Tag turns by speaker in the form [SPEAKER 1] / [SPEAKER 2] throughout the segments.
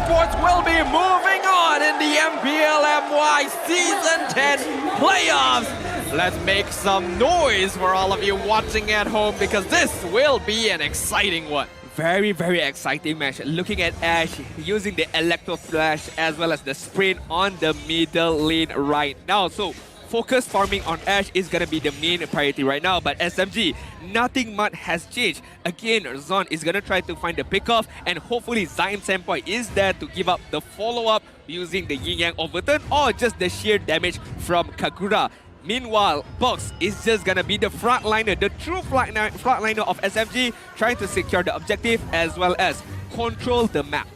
[SPEAKER 1] ESPORTS will be moving on in the MPL MY Season 10 playoffs. Let's make some noise for all of you watching at home because this will be an exciting one.
[SPEAKER 2] Very, very exciting match. Looking at Ash using the Electro Flash as well as the sprint on the middle lane right now. So focus farming on Ash is gonna be the main priority right now. But SMG, nothing much has changed. Again, Zon is gonna try to find the pickoff, and hopefully Zaim Senpai is there to give up the follow-up using the Yin Yang Overturn or just the sheer damage from Kagura. Meanwhile, Box is just gonna be the frontliner, the true frontliner of SMG, trying to secure the objective as well as control the map.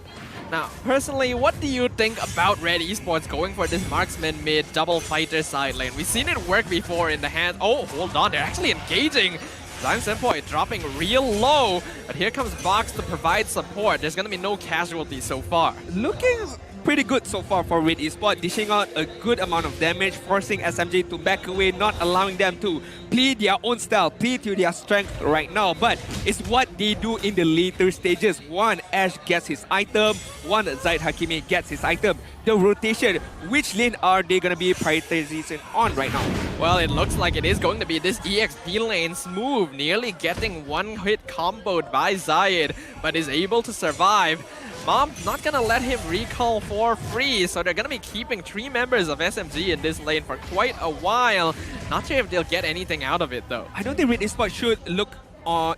[SPEAKER 1] Now, personally, what do you think about Red Esports going for this marksman mid double fighter side lane? We've seen it work before in the hand. Oh, hold on, they're actually engaging. Zaim Senpai dropping real low, but here comes Box to provide support. There's gonna be no casualties so far.
[SPEAKER 2] Looking pretty good so far for Red Esports, dishing out a good amount of damage, forcing SMG to back away, not allowing them to play their own style, play to their strength right now. But it's what they do in the later stages. One, Ash gets his item, one, Zaid Hakimi gets his item. The rotation, which lane are they going to be prioritizing on right now?
[SPEAKER 1] Well, it looks like it is going to be this EXP lane. Smooth, nearly getting one hit comboed by Zaid, but is able to survive. Mom not gonna let him recall for free, so they're gonna be keeping 3 members of SMG in this lane for quite a while. Not sure if they'll get anything out of it though.
[SPEAKER 2] I don't think Red Esports should look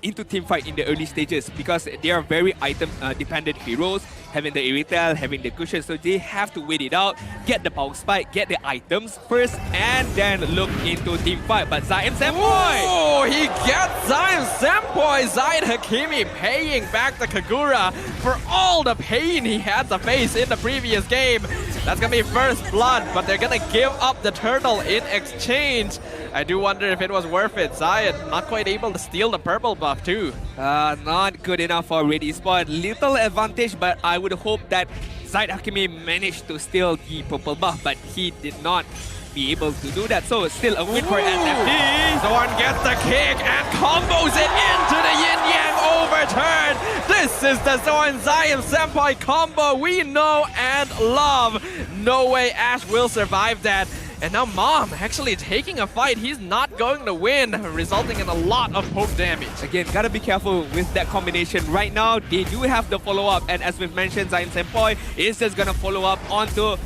[SPEAKER 2] into teamfight in the early stages because they are very item dependent heroes, having the Irrital, having the cushion, so they have to wait it out, get the power spike, get the items first, and then look into teamfight. But Zaim Senpai!
[SPEAKER 1] Oh, he gets Zaim Senpai! Zaid Hakimi paying back the Kagura for all the pain he had to face in the previous game. That's gonna be first blood, but they're gonna give up the turtle in exchange. I do wonder if it was worth it. Zaid not quite able to steal the purple buff too.
[SPEAKER 2] Not good enough for Red Esports. Little advantage, but I would hope that Zaid Hakimi managed to steal the purple buff, but he did not be able to do that. So still a win for SMG.
[SPEAKER 1] Zorn gets the kick and combos it into the Yin Yang Overturn. This is the Zorn Zaim Senpai combo we know and love. No way Ash will survive that. And now Mom actually taking a fight. He's not going to win, resulting in a lot of poke damage.
[SPEAKER 2] Again, gotta be careful with that combination. Right now, they do have the follow-up, and as we've mentioned, Zaim Senpai is just gonna follow up onto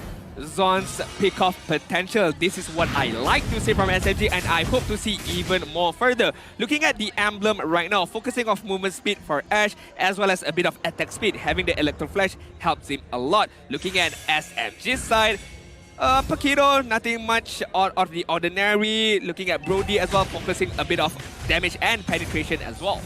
[SPEAKER 2] Zon's pick-off potential. This is what I like to see from SMG, and I hope to see even more further. Looking at the emblem right now, focusing off movement speed for Ash, as well as a bit of attack speed. Having the Electro Flash helps him a lot. Looking at SMG's side, Paquito, nothing much out of the ordinary. Looking at Brody as well, focusing a bit of damage and penetration as well.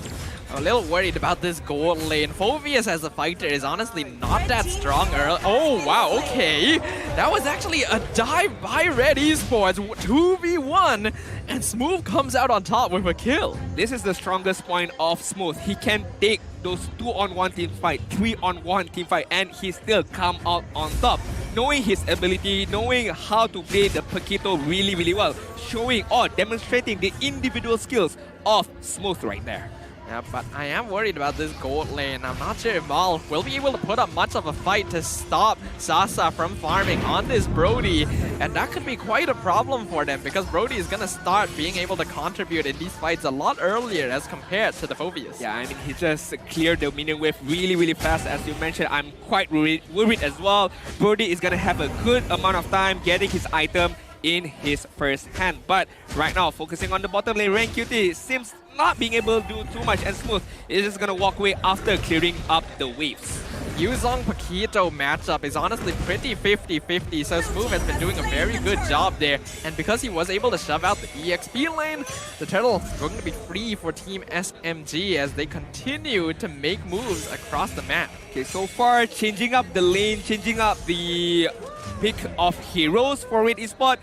[SPEAKER 1] A little worried about this gold lane. Phoveus as a fighter is honestly not that strong early. Oh, wow, okay. That was actually a dive by Red Esports. 2v1, and Smooth comes out on top with a kill.
[SPEAKER 2] This is the strongest point of Smooth. He can take those 2-on-1 team fight, 3-on-1 team fight, and he still come out on top. Knowing his ability, knowing how to play the Paquito really, really well, showing or demonstrating the individual skills of Smooth right there.
[SPEAKER 1] Yeah, but I am worried about this gold lane. I'm not sure if Mal will be able to put up much of a fight to stop Sasa from farming on this Brody. And that could be quite a problem for them because Brody is going to start being able to contribute in these fights a lot earlier as compared to the Phoveus.
[SPEAKER 2] Yeah, I mean, he just cleared the minion wave really, really fast. As you mentioned, I'm quite worried as well. Brody is going to have a good amount of time getting his item in his first hand. But right now, focusing on the bottom lane, Rank QT seems not being able to do too much, and Smooth is just gonna walk away after clearing up the waves.
[SPEAKER 1] Yuzong Paquito matchup is honestly pretty 50-50, so Smooth has been doing a very good job there. And because he was able to shove out the EXP lane, the turtle is going to be free for Team SMG as they continue to make moves across the map.
[SPEAKER 2] Okay, so far changing up the lane, changing up the pick of heroes for Red Esports,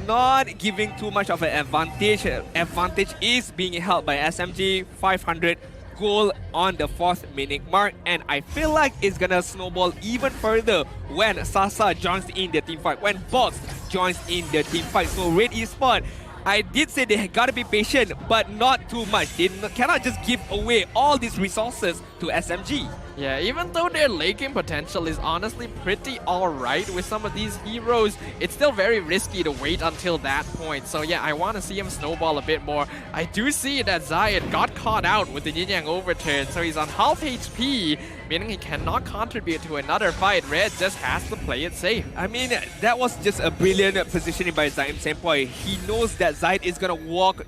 [SPEAKER 2] not giving too much of an advantage. Advantage is being held by SMG, 500 goal on the 4th minute mark, and I feel like it's gonna snowball even further when Sasa joins in the team fight, when Box joins in the team fight. So Red Esports, I did say they gotta be patient, but not too much. They cannot just give away all these resources to SMG.
[SPEAKER 1] Yeah, even though their late game potential is honestly pretty alright with some of these heroes, it's still very risky to wait until that point. So yeah, I want to see him snowball a bit more. I do see that Zayed got caught out with the Yin Yang overturn, so he's on half HP, meaning he cannot contribute to another fight. Red just has to play it safe.
[SPEAKER 2] I mean, that was just a brilliant positioning by Zaim Senpai. He knows that Zaid is gonna walk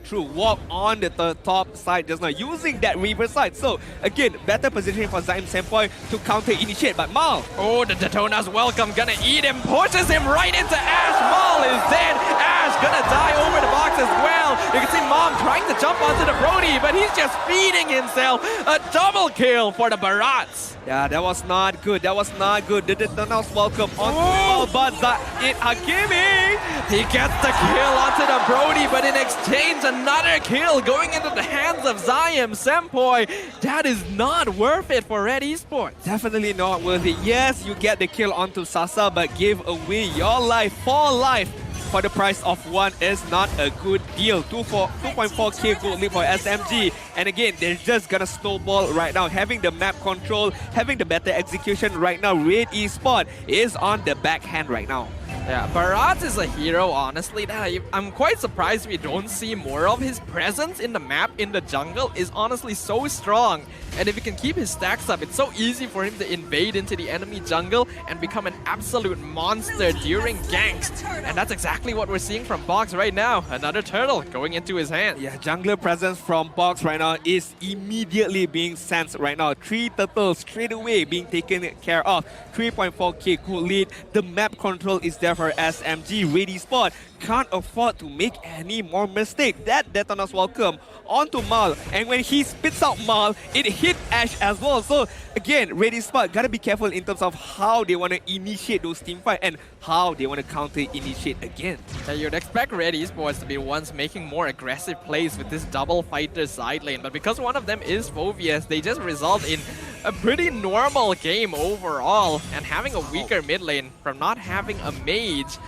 [SPEAKER 2] on the top side just now, using that reverse side. So again, better positioning for Zaim Senpai to counter initiate, but Mal.
[SPEAKER 1] Oh, the Daytona's welcome, gonna eat him, pushes him right into Ash. Mal is dead. Ash gonna die over the box as well. You can see Mom trying to jump onto the Brody, but he's just feeding himself. A double kill for the Barats.
[SPEAKER 2] Yeah, that was not good. That was not good. The Daytona's welcome on Mal, but Zaid Hakimi.
[SPEAKER 1] He gets the kill onto the Brody, but in exchange, another kill going into the hands of Zaim Senpai. That is not worth it for Red Esports.
[SPEAKER 2] Definitely not worth it. Yes, you get the kill onto Sasa, but give away your life for life for the price of one is not a good deal. 2.4k gold lead for SMG. And again, they're just gonna snowball right now. Having the map control, having the better execution right now, Red Esports is on the backhand right now.
[SPEAKER 1] Yeah, Bharat is a hero, honestly, that I'm quite surprised we don't see more of. His presence in the map, in the jungle, is honestly so strong. And if he can keep his stacks up, it's so easy for him to invade into the enemy jungle and become an absolute monster during ganks. And that's exactly what we're seeing from Box right now. Another turtle going into his hand.
[SPEAKER 2] Yeah, jungler presence from Box right now is immediately being sensed right now. 3 turtles straight away being taken care of. 3.4k gold lead. The map control is there for SMG. Red Esports can't afford to make any more mistakes. That Daytona's welcome onto Mal, and when he spits out Mal, it hit Ash as well. So again, Red Esports gotta be careful in terms of how they want to initiate those team fight and how they want to counter initiate again.
[SPEAKER 1] You'd expect Red Esports to be ones making more aggressive plays with this double fighter side lane, but because one of them is Phobius, they just result in a pretty normal game overall, and having a weaker mid lane from not having a mage.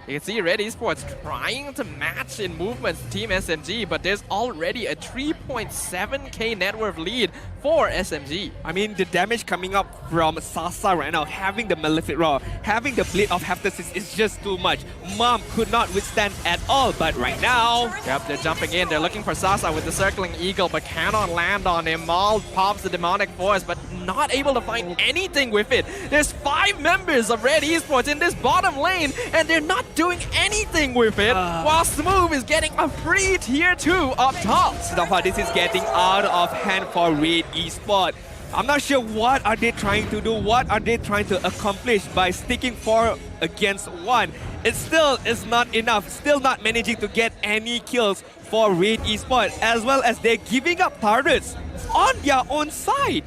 [SPEAKER 1] You can see Red Esports trying to match in movements Team SMG, but there's already a 3.7k net worth lead for SMG.
[SPEAKER 2] I mean, the damage coming up from Sasa right now, having the Malefic Roar, having the Blade of Hephaestus is just too much. Mom could not withstand at all, but right now...
[SPEAKER 1] Yep, they're jumping in. They're looking for Sasa with the circling eagle, but cannot land on him. Maul pops the demonic force, but not able to find anything with it. There's 5 members of Red Esports in this bottom lane, and they're not doing anything with it, while Smooth is getting a free tier 2 up top.
[SPEAKER 2] Siddhartha, this is getting out of hand for Red Esports. I'm not sure what are they trying to do, what are they trying to accomplish by sticking 4 against 1. It still is not enough, still not managing to get any kills for Red Esports, as well as they're giving up turrets on their own side.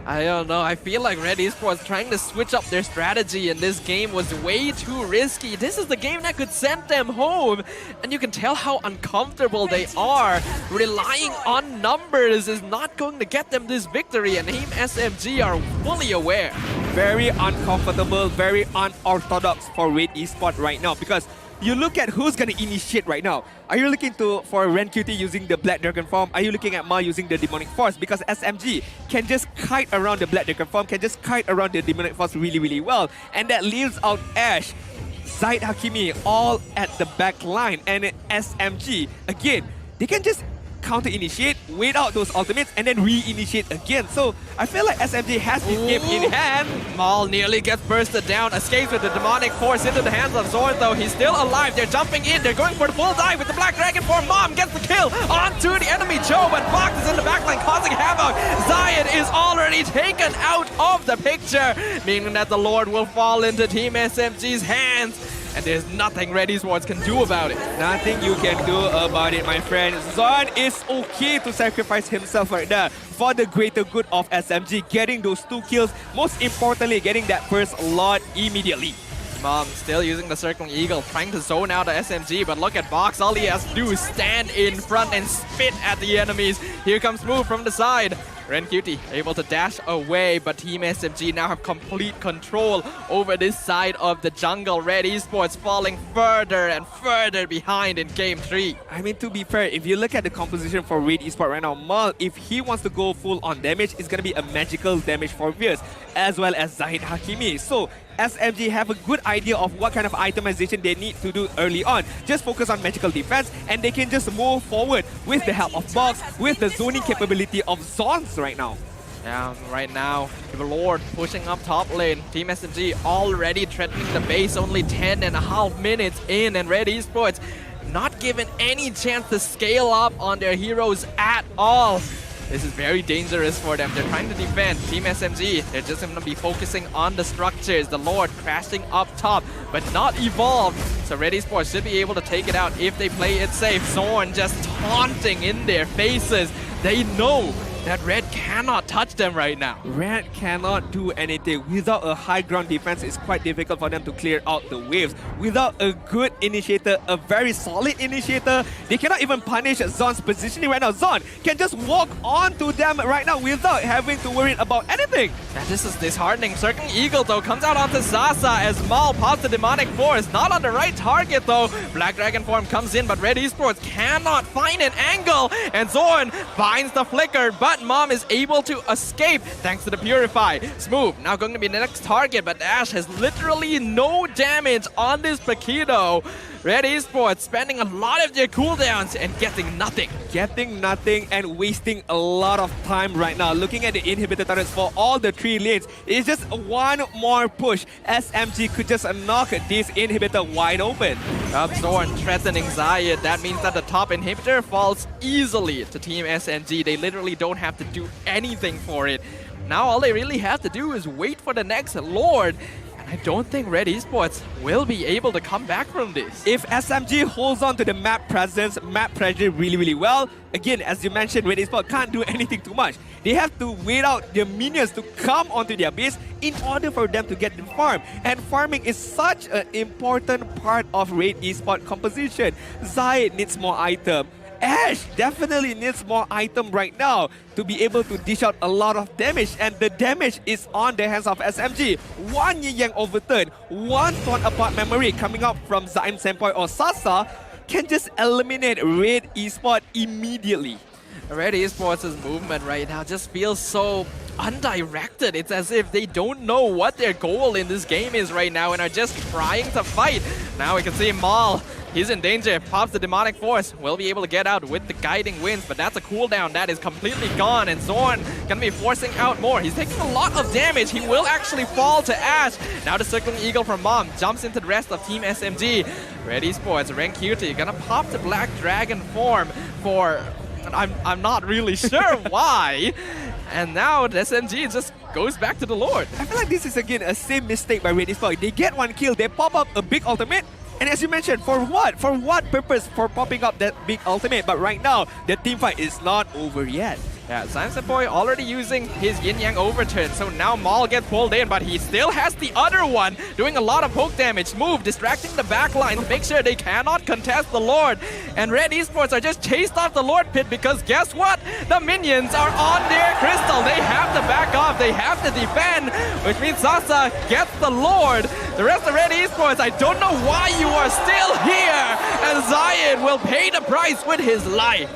[SPEAKER 1] I don't know, I feel like Red Esports trying to switch up their strategy in this game was way too risky. This is the game that could send them home, and you can tell how uncomfortable they are. Relying on numbers is not going to get them this victory, and Team SMG are fully aware.
[SPEAKER 2] Very uncomfortable, very unorthodox for Red Esports right now, because you look at who's going to initiate right now. Are you looking for Ren QT using the Black Dragon form? Are you looking at Ma using the Demonic Force? Because SMG can just kite around the Black Dragon form, can just kite around the Demonic Force really, really well. And that leaves out Ash, Zaid Hakimi, all at the back line. And SMG, again, they can just counter-initiate, wait out those ultimates, and then re-initiate again. So I feel like SMG has this game in hand.
[SPEAKER 1] Maul nearly gets bursted down, escapes with the demonic force into the hands of Zord, though. He's still alive. They're jumping in. They're going for the full dive with the Black Dragon form. Mom gets the kill onto the enemy Joe, but Fox is in the backline causing havoc. Zion is already taken out of the picture, meaning that the Lord will fall into Team SMG's hands. And there's nothing Red Esports can do about it.
[SPEAKER 2] Nothing you can do about it, my friend. Zorn is okay to sacrifice himself right there for the greater good of SMG, getting those 2 kills, most importantly, getting that first lot immediately.
[SPEAKER 1] Mom still using the circling eagle, trying to zone out the SMG, but look at Box. All he has to do is stand in front and spit at the enemies. Here comes Smooth from the side. Ren Cutie able to dash away, but Team SMG now have complete control over this side of the jungle. Red Esports falling further and further behind in Game 3.
[SPEAKER 2] I mean, to be fair, if you look at the composition for Red Esports right now, Mal, if he wants to go full on damage, it's going to be a magical damage for Fierce, as well as Zahid Hakimi. So SMG have a good idea of what kind of itemization they need to do early on. Just focus on magical defense and they can just move forward with the help of Box, with the zoning capability of Zons right now.
[SPEAKER 1] Yeah, right now, the Lord pushing up top lane. Team SMG already threatening the base, only 10.5 minutes in, and Red Esports not given any chance to scale up on their heroes at all. This is very dangerous for them. They're trying to defend. Team SMG, they're just going to be focusing on the structures. The Lord crashing up top, but not evolved. So Red Esports should be able to take it out if they play it safe. Zorn just taunting in their faces. They know that Red cannot touch them right now.
[SPEAKER 2] Red cannot do anything. Without a high ground defense, it's quite difficult for them to clear out the waves. Without a good initiator, a very solid initiator, they cannot even punish Zon's positioning right now. Zon can just walk onto them right now without having to worry about anything.
[SPEAKER 1] And this is disheartening. Circling Eagle though comes out onto Sasa as Maul pops the Demonic Force. Not on the right target though. Black Dragon form comes in, but Red Esports cannot find an angle. And Zorn finds the flicker, but Mom is able to escape thanks to the Purify. Smooth now going to be the next target, but Ash has literally no damage on this Paquito. Red Esports spending a lot of their cooldowns and getting nothing.
[SPEAKER 2] Getting nothing and wasting a lot of time right now. Looking at the inhibitor turrets for all the 3 lanes, it's just one more push. SMG could just knock this inhibitor wide open.
[SPEAKER 1] Zorn threatening Zayed. That means that the top inhibitor falls easily to Team SMG. They literally don't have to do anything for it. Now all they really have to do is wait for the next Lord. I don't think Red Esports will be able to come back from this.
[SPEAKER 2] If SMG holds on to the map presence, map pressure really well, again, as you mentioned, Red Esports can't do anything too much. They have to wait out their minions to come onto their base in order for them to get the farm. And farming is such an important part of Red Esports composition. Zayed needs more item. Ash definitely needs more item right now to be able to dish out a lot of damage, and the damage is on the hands of SMG. One Yin Yang overturn, one torn apart memory coming out from Zaim Senpai or Sasa can just eliminate Red Esports immediately.
[SPEAKER 1] Red Esports' movement right now just feels so undirected. It's as if they don't know what their goal in this game is right now and are just trying to fight. Now we can see Maul. He's in danger. Pops the Demonic Force. Will be able to get out with the Guiding Winds, but that's a cooldown that is completely gone. And Zorn gonna be forcing out more. He's taking a lot of damage. He will actually fall to Ash. Now the Circling Eagle from Mom jumps into the rest of Team SMG. Red Esports, Ren Cutie gonna pop the Black Dragon form for... I'm not really sure why. And now the SMG just goes back to the Lord.
[SPEAKER 2] I feel like this is again a same mistake by Red Esports. They get one kill, they pop up a big ultimate, and as you mentioned, for what? For what purpose? For popping up that big ultimate. But right now, the teamfight is not over yet.
[SPEAKER 1] Yeah, Boy already using his Yin Yang overturn, so now Maul gets pulled in, but he still has the other one, doing a lot of poke damage. Move, distracting the backline to make sure they cannot contest the Lord. And Red Esports are just chased off the Lord pit because guess what? The minions are on their crystal. They have to back off, they have to defend, which means Sasa gets the Lord. The rest of Red Esports, I don't know why you are still here, and Zayed will pay the price with his life.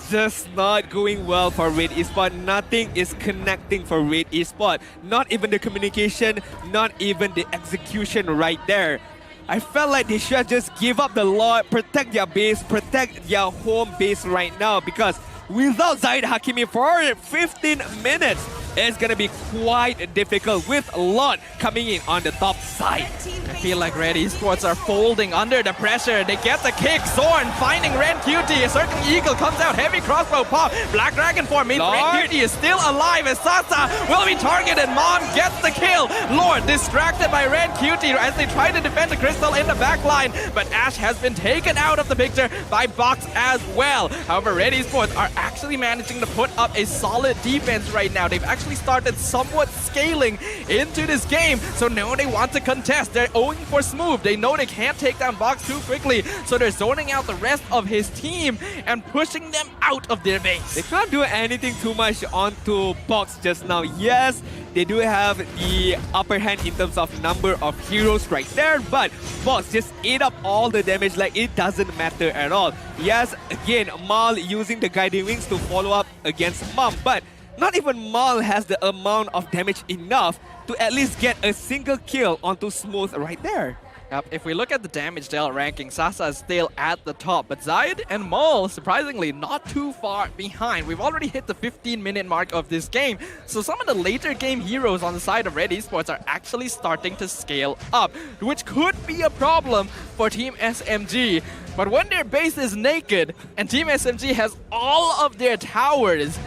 [SPEAKER 2] Just not going well for Red Esports. Nothing is connecting for Red Esports. Not even the communication, not even the execution right there. I felt like they should just give up the Lord, protect their base, protect their home base right now, because without Zahid Hakimi for 15 minutes, it's gonna be quite difficult with Lord coming in on the top side.
[SPEAKER 1] I feel like Red Esports are folding under the pressure. They get the kick. Zorn finding Ren Cutie. A Circling Eagle comes out. Heavy crossbow pop. Black Dragon form means Ren Cutie is still alive as Sasa will be targeted. Mom gets the kill. Lord distracted by Ren Cutie as they try to defend the crystal in the back line. But Ash has been taken out of the picture by Box as well. However, Red Esports are actually managing to put up a solid defense right now. They've actually actually started somewhat scaling into this game. So now they want to contest. They're going for Smooth. They know they can't take down Box too quickly. So they're zoning out the rest of his team and pushing them out of their base.
[SPEAKER 2] They can't do anything too much onto Box just now. Yes, they do have the upper hand in terms of number of heroes right there, but Box just ate up all the damage like it doesn't matter at all. Yes, again, Mal using the Guiding Wings to follow up against Mom, but not even Mal has the amount of damage enough to at least get a single kill onto Smooth right there.
[SPEAKER 1] Yep, if we look at the damage dealt ranking, Sasa is still at the top, but Zayed and Maul, surprisingly, not too far behind. We've already hit the 15-minute mark of this game, so some of the later game heroes on the side of Red Esports are actually starting to scale up, which could be a problem for Team SMG. But when their base is naked and Team SMG has all of their towers,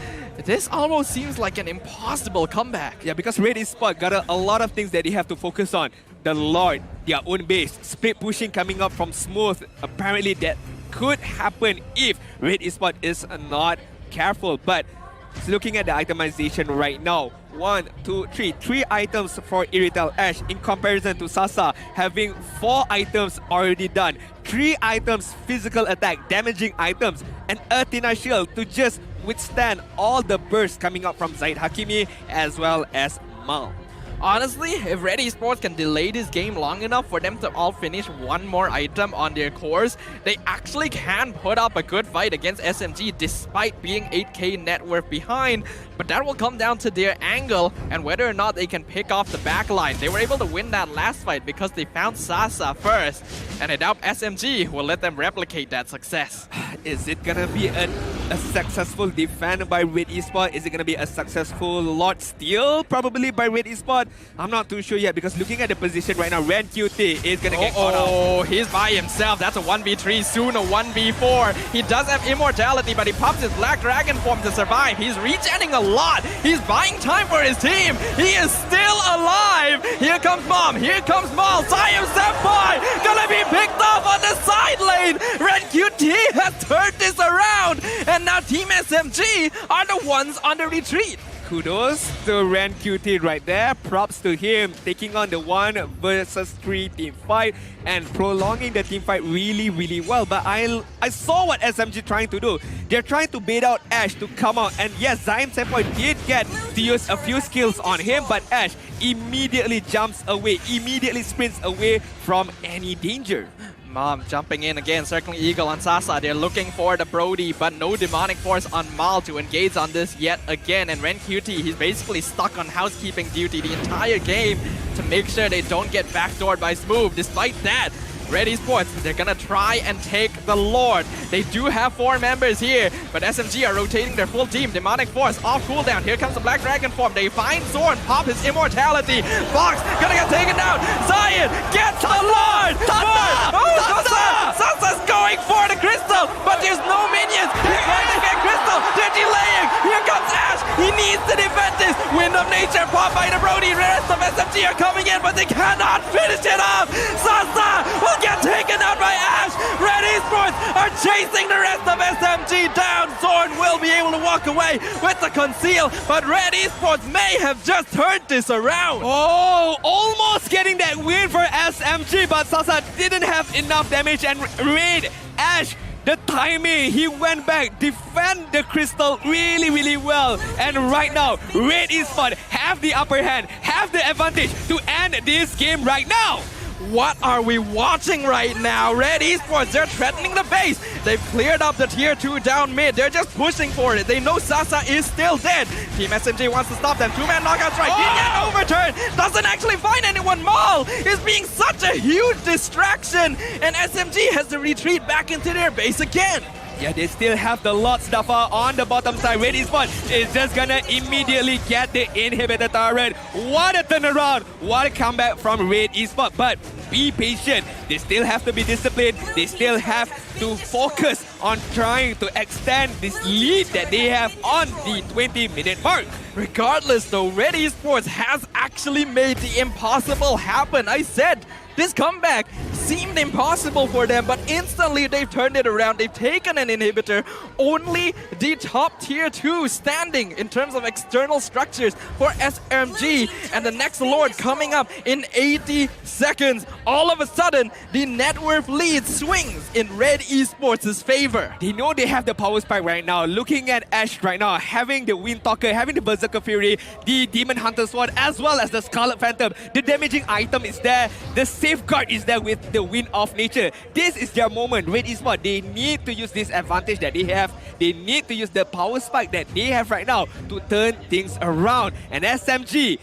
[SPEAKER 1] this almost seems like an impossible comeback.
[SPEAKER 2] Yeah, because Red Esports got a lot of things that they have to focus on. The Lord, their own base, split pushing coming up from Smooth. Apparently that could happen if Red Esports is not careful. But looking at the itemization right now, 1, 2, 3, 3 items for Irrital Ash in comparison to Sasa having 4 items already done. 3 items physical attack, damaging items, and Athena Shield to just withstand all the bursts coming up from Zayed Hakimi as well as Mal.
[SPEAKER 1] Honestly, if Red Esports can delay this game long enough for them to all finish one more item on their cores, they actually can put up a good fight against SMG despite being 8k net worth behind. But that will come down to their angle and whether or not they can pick off the backline. They were able to win that last fight because they found Sasa first, and I doubt SMG will let them replicate that success.
[SPEAKER 2] Is it gonna be a successful defend by Red Esports? Is it gonna be a successful Lord Steal probably by Red Esports? I'm not too sure yet because looking at the position right now, Ren QT is gonna get caught out.
[SPEAKER 1] Oh, he's by himself. That's a 1v3, soon a 1v4. He does have immortality, but he pops his Black Dragon form to survive. He's regenning a lot. He's buying time for his team. He is still alive. Here comes Mom. Here comes Maul. Siam Senpai gonna be picked off on the side lane. Red QT has turned this around, and now Team SMG are the ones on the retreat.
[SPEAKER 2] Kudos to Ren QT right there. Props to him taking on the 1 versus 3 team fight and prolonging the team fight really well. But I saw what SMG trying to do. They're trying to bait out Ash to come out. And yes, Zion Senpai did get to use a few skills on him, but Ash immediately jumps away, immediately sprints away from any danger.
[SPEAKER 1] Mom jumping in again, circling Eagle on Sasa. They're looking for the Brody, but no demonic force on Mal to engage on this yet again. And Ren QT, he's basically stuck on housekeeping duty the entire game to make sure they don't get backdoored by Smooth. Despite that, Red Esports, they're gonna try and take the Lord. They do have 4 members here, but SMG are rotating their full team. Demonic Force off cooldown. Here comes the Black Dragon form. They find Zorn, pop his immortality. Box gonna get taken down. Zion gets the Lord. Sasa's going for the crystal, but there's no minions. He's going to get crystal. They're delaying. Here comes Ash. He needs to defend this. Wind of Nature popped by the Brody. The rest of SMG are coming in, but they cannot finish it off. Sasa will get taken out by Ash. Red Esports are chasing the rest of SMG down. Zorn will be able to walk away with the conceal, but Red Esports may have just turned this around.
[SPEAKER 2] Oh, almost getting that win for SMG, but Sasa didn't have enough damage and Red Ash, the timing, he went back, defend the crystal really well, and right now Red Esports have the upper hand, have the advantage to end this game right now.
[SPEAKER 1] What are we watching right now? Red Esports, they're threatening the base. They've cleared up the tier 2 down mid. They're just pushing for it. They know Sasa is still dead. Team SMG wants to stop them. 2-man knockout strike. Didn't get overturned. Doesn't actually find anyone. Maul is being such a huge distraction. And SMG has to retreat back into their base again.
[SPEAKER 2] Yeah, they still have the Lord Stuffer on the bottom side. Red Esports is just gonna immediately get the inhibitor turret. What a turnaround. What a comeback from Red Esports. But be patient. They still have to be disciplined. They still have to focus on trying to extend this lead that they have on the 20-minute mark.
[SPEAKER 1] Regardless though, Red Esports has actually made the impossible happen. I said this comeback seemed impossible for them, but instantly they've turned it around. They've taken an inhibitor. Only the top tier 2 standing in terms of external structures for SMG, and the next Lord coming up in 80 seconds. All of a sudden, the net worth lead swings in Red Esports' favor.
[SPEAKER 2] They know they have the power spike right now. Looking at Ash right now, having the Wind Talker, having the Berserker Fury, the Demon Hunter Sword, as well as the Scarlet Phantom. The damaging item is there. The safeguard is there with the Wind of Nature. This is their moment. Red Esports, they need to use this advantage that they have. They need to use the power spike that they have right now to turn things around. And SMG,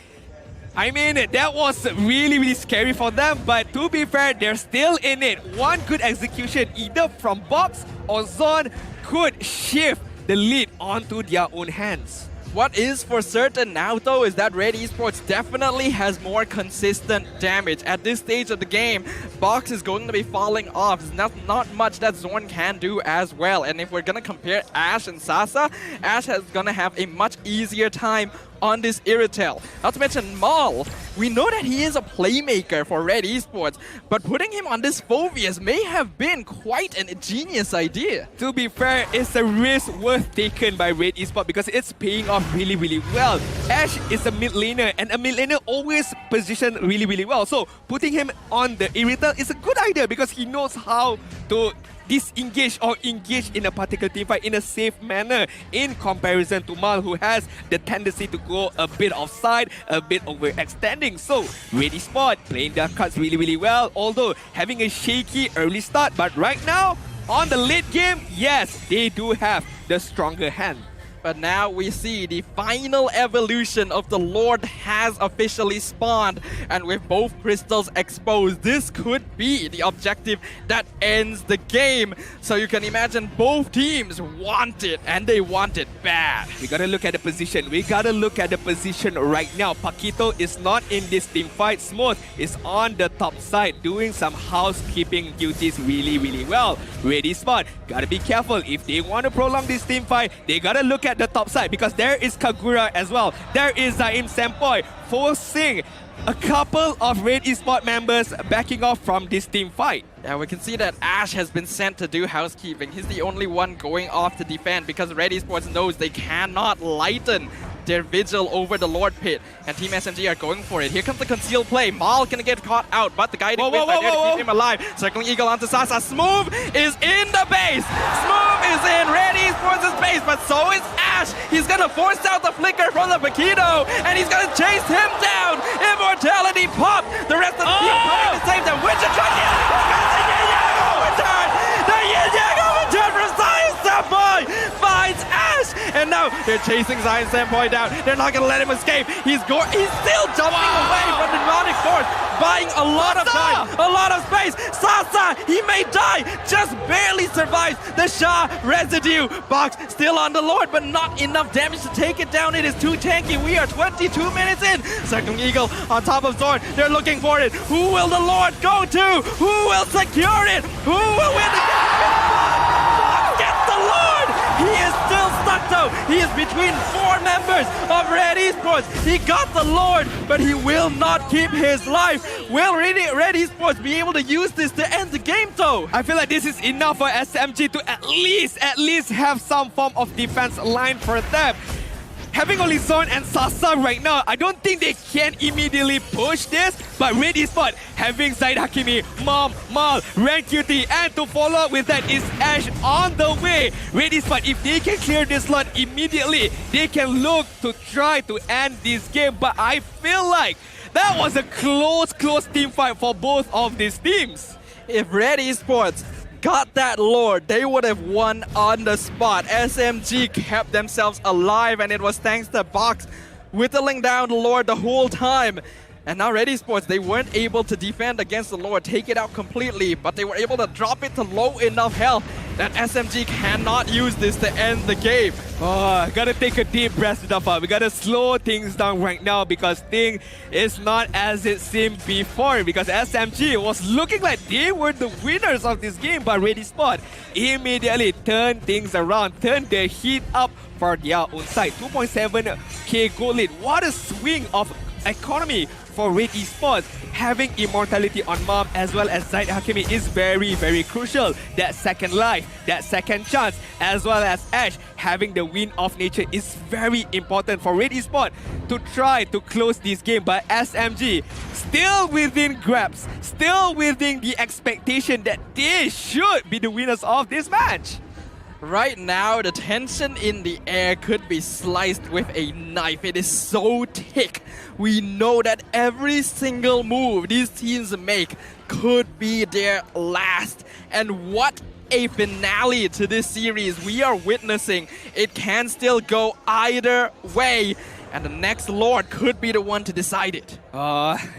[SPEAKER 2] I mean, that was really, really scary for them, but to be fair, they're still in it. One good execution, either from box or zone, could shift the lead onto their own hands.
[SPEAKER 1] What is for certain now though is that Red Esports definitely has more consistent damage. At this stage of the game, Box is going to be falling off. There's not much that Zorn can do as well. And if we're going to compare Ash and Sasa, Ash is going to have a much easier time on this Iritel. Not to mention Maul. We know that he is a playmaker for Red Esports, but putting him on this Phoveus may have been quite an ingenious idea.
[SPEAKER 2] To be fair, it's a risk worth taken by Red Esports because it's paying off really, really well. Ash is a mid laner, and a mid laner always positioned really, really well. So putting him on the Iritel is a good idea because he knows how to disengage or engage in a particular teamfight in a safe manner in comparison to Mal, who has the tendency to go a bit offside, a bit overextending. So Red Esports playing their cards really, really well, although having a shaky early start. But right now, on the late game, yes, they do have the stronger hand.
[SPEAKER 1] But now we see the final evolution of the Lord has officially spawned, and with both crystals exposed, this could be the objective that ends the game. So you can imagine both teams want it, and they want it bad.
[SPEAKER 2] We gotta look at the position. We gotta look at the position right now. Paquito is not in this team fight. Smooth is on the top side doing some housekeeping duties really, really well. Red Esports gotta be careful. If they want to prolong this team fight, they gotta look at the top side because there is Kagura as well. There is Zaim Sempoi forcing a couple of Red Esports members backing off from this team fight.
[SPEAKER 1] Yeah, we can see that Ash has been sent to do housekeeping. He's the only one going off to defend because Red Esports knows they cannot lighten their vigil over the Lord Pit. And Team SMG are going for it. Here comes the concealed play. Maul gonna get caught out, but the guiding wings are there to keep him alive. Circling Eagle onto Sasa. Smooth is in the base. Smooth is in Red Esports' base, but so is Ash. He's gonna force out the flicker from the Paquito, and he's gonna chase him down. Immortality pop. The rest of the team coming to save them. Witcher trying to the Yin Yang overturn from Zion Sempoi finds Ash, and now they're chasing Zion Sempoi down. They're not gonna let him escape. He's still jumping away from the demonic force, buying a lot of time, a lot of space. Sasa, he may die, just barely survives the Shah residue. Box still on the Lord, but not enough damage to take it down. It is too tanky. We are 22 minutes in. Circling Eagle on top of Zorn. They're looking for it. Who will the Lord go to? Who will secure it? Who will win the game? Box gets the Lord! He is still stuck though. He is between 4 members of Red Esports. He got the Lord, but he will not keep his life. Will Red Esports be able to use this to end the game though?
[SPEAKER 2] I feel like this is enough for SMG to at least have some form of defense line for them. Having only Zorn and Sasa right now, I don't think they can immediately push this, but Red Esports having Zaid Hakimi, Mom, Mal, Ren QT, and to follow up with that is Ash on the way. Red Esports, if they can clear this slot immediately, they can look to try to end this game, but I feel like that was a close team fight for both of these teams.
[SPEAKER 1] If Red Esports got that Lord, they would have won on the spot. SMG kept themselves alive, and it was thanks to Box whittling down the Lord the whole time. And now Red Esports, they weren't able to defend against the Lord, take it out completely, but they were able to drop it to low enough health. that SMG cannot use this to end the game.
[SPEAKER 2] Oh, gotta take a deep breath, Dafa. We gotta slow things down right now because thing is not as it seemed before. Because SMG was looking like they were the winners of this game, but Red Esports immediately turned things around, turned the heat up for their own side. 2.7k gold lead. What a swing of economy for Red Esports. Having immortality on Mom as well as Zaid Hakimi is very, very crucial. That second life, that second chance, as well as Ash having the win of nature is very important for Red Esports to try to close this game. But SMG still within grabs, still within the expectation that they should be the winners of this match.
[SPEAKER 1] Right now, the tension in the air could be sliced with a knife. It is so thick. We know that every single move these teams make could be their last. And what a finale to this series we are witnessing. It can still go either way. And the next Lord could be the one to decide it.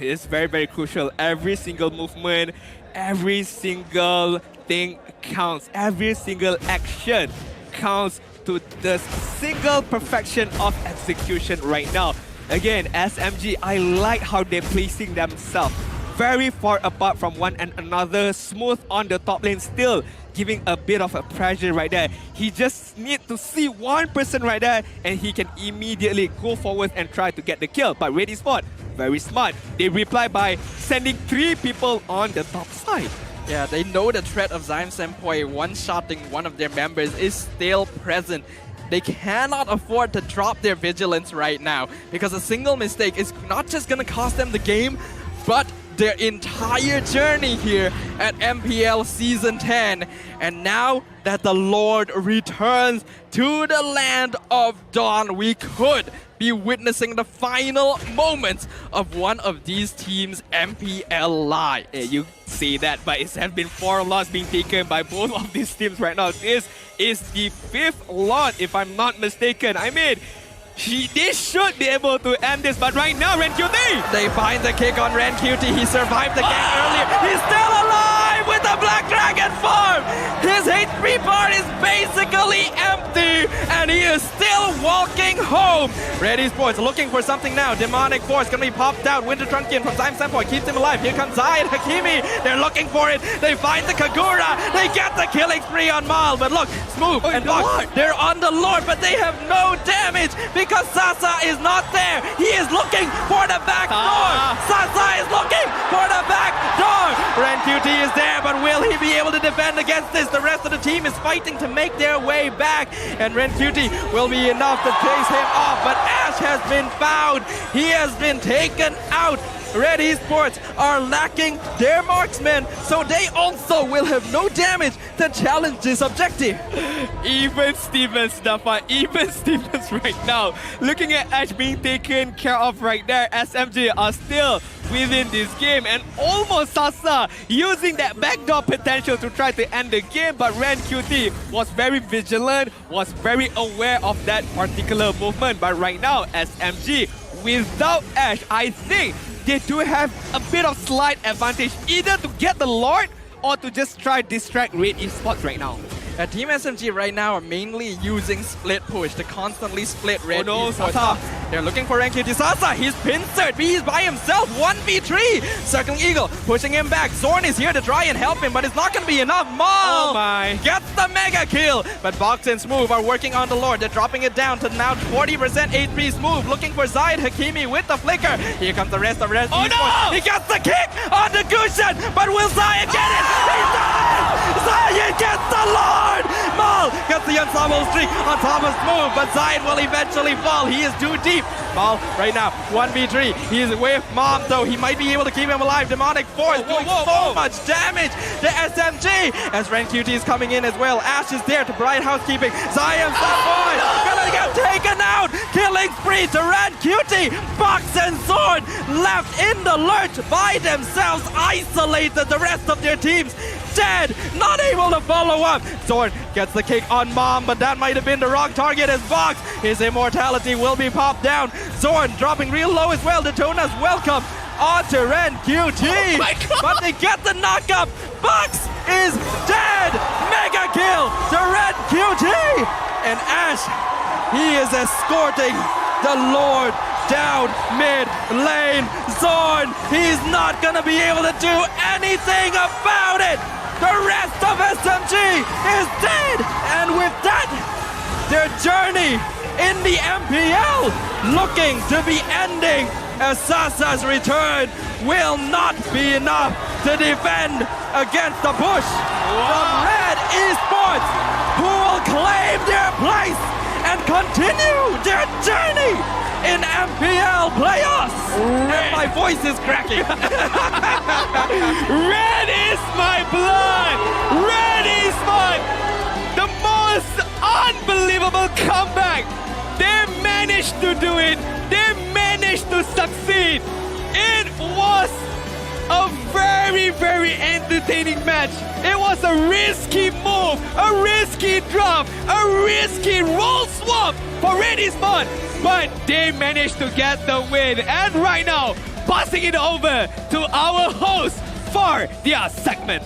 [SPEAKER 2] It's very, very crucial. Every single movement, every single thing counts. Every single action counts to the single perfection of execution right now. Again, SMG, I like how they're placing themselves very far apart from one and another, smooth on the top lane, still giving a bit of a pressure right there. He just needs to see one person right there and he can immediately go forward and try to get the kill. But Red Esports, very smart. They reply by sending 3 people on the top side.
[SPEAKER 1] Yeah, they know the threat of Zion Sempoi one-shotting one of their members is still present. They cannot afford to drop their vigilance right now because a single mistake is not just going to cost them the game, but their entire journey here at MPL Season 10. And now that the Lord returns to the land of Dawn, we could be witnessing the final moments of one of these teams' MPL lives.
[SPEAKER 2] Yeah, you say that, but it has been 4 losses being taken by both of these teams right now. This is the 5th lot, if I'm not mistaken. I mean, they should be able to end this, but right now, RenQT!
[SPEAKER 1] They find the kick on RenQT. He survived the gang earlier. He's still alive with the Black Dragon farm! His HP bar is basically empty, and he is still walking home. Red Esports looking for something now. Demonic Force gonna be popped out. Winter Trunkian from Zion Sempoi keeps him alive. Here comes Zaid Hakimi. They're looking for it. They find the Kagura. They get the killing spree on Mal. But look, Smooth and Box, they're on the Lord, but they have no damage because Sasa is not there. He is looking for the back door. Sasa is looking for the back door. RenQT is there, but will he be able to defend against this? The rest of the team is fighting to make their way back, and RenQT will be enough to chase him off, but Ash has been found. He has been taken out. Red Esports are lacking their marksmen, so they also will have no damage to challenge this objective.
[SPEAKER 2] Even Stevens, Dafa, even Stevens right now. Looking at Ash being taken care of right there, SMG are still within this game, and almost Sasa using that backdoor potential to try to end the game, but RenQT was very vigilant, was very aware of that particular movement. But right now, SMG, without Ash, I think they do have a bit of slight advantage, either to get the Lord or to just try distract Red Esports right now.
[SPEAKER 1] Team SMG right now are mainly using split push to constantly split Red Esports.
[SPEAKER 2] Sasa.
[SPEAKER 1] They're looking for RenQT. Sasa, he's pincered. He's by himself. 1v3. Circling Eagle, pushing him back. Zorn is here to try and help him, but it's not going to be enough. Mal gets the mega kill. But Box and Smooth are working on the Lord. They're dropping it down to now 40% HP. Smooth looking for Zaid Hakimi with the flicker. Here comes the rest of Red Esports.
[SPEAKER 2] No!
[SPEAKER 1] He gets the kick on the Gushan, but will Zaid get it? He does! Zaid gets the Lord! Mal gets the unstoppable streak on top of Smooth, but Zaid will eventually fall. He is too deep. Mal right now, 1v3. He is with Mom, though. He might be able to keep him alive. Demonic Force doing so much damage to SMG as RenQT is coming in as well. Ash is there to provide housekeeping. Zion Sempoi gonna get taken out. Killing spree to RenQT. Box and Sword left in the lurch by themselves, isolated. The rest of their teams dead, not able to follow up. Zorn gets the kick on Mom, but that might have been the wrong target as Box. His immortality will be popped down. Zorn dropping real low as well. Daytona's welcome onto RenQT.
[SPEAKER 2] Oh my God.
[SPEAKER 1] But they get the knockup. Box is dead. Mega kill. kill the red QT! And Ash, he is escorting the Lord down mid lane zone. He's not gonna be able to do anything about it. The rest of SMG is dead. And with that, their journey in the MPL looking to be ending, as Sasa's return will not be enough to defend against the push from Red ESPORTS, who will claim their place and continue their journey in MPL playoffs. And my voice is cracking.
[SPEAKER 2] Red is my blood! Red is the most unbelievable comeback! They managed to do it! They managed to succeed! It was a very, very entertaining match. It was a risky move, a risky drop, a risky roll swap for Red ESPORTS, but they managed to get the win. And right now, passing it over to our host for their segment.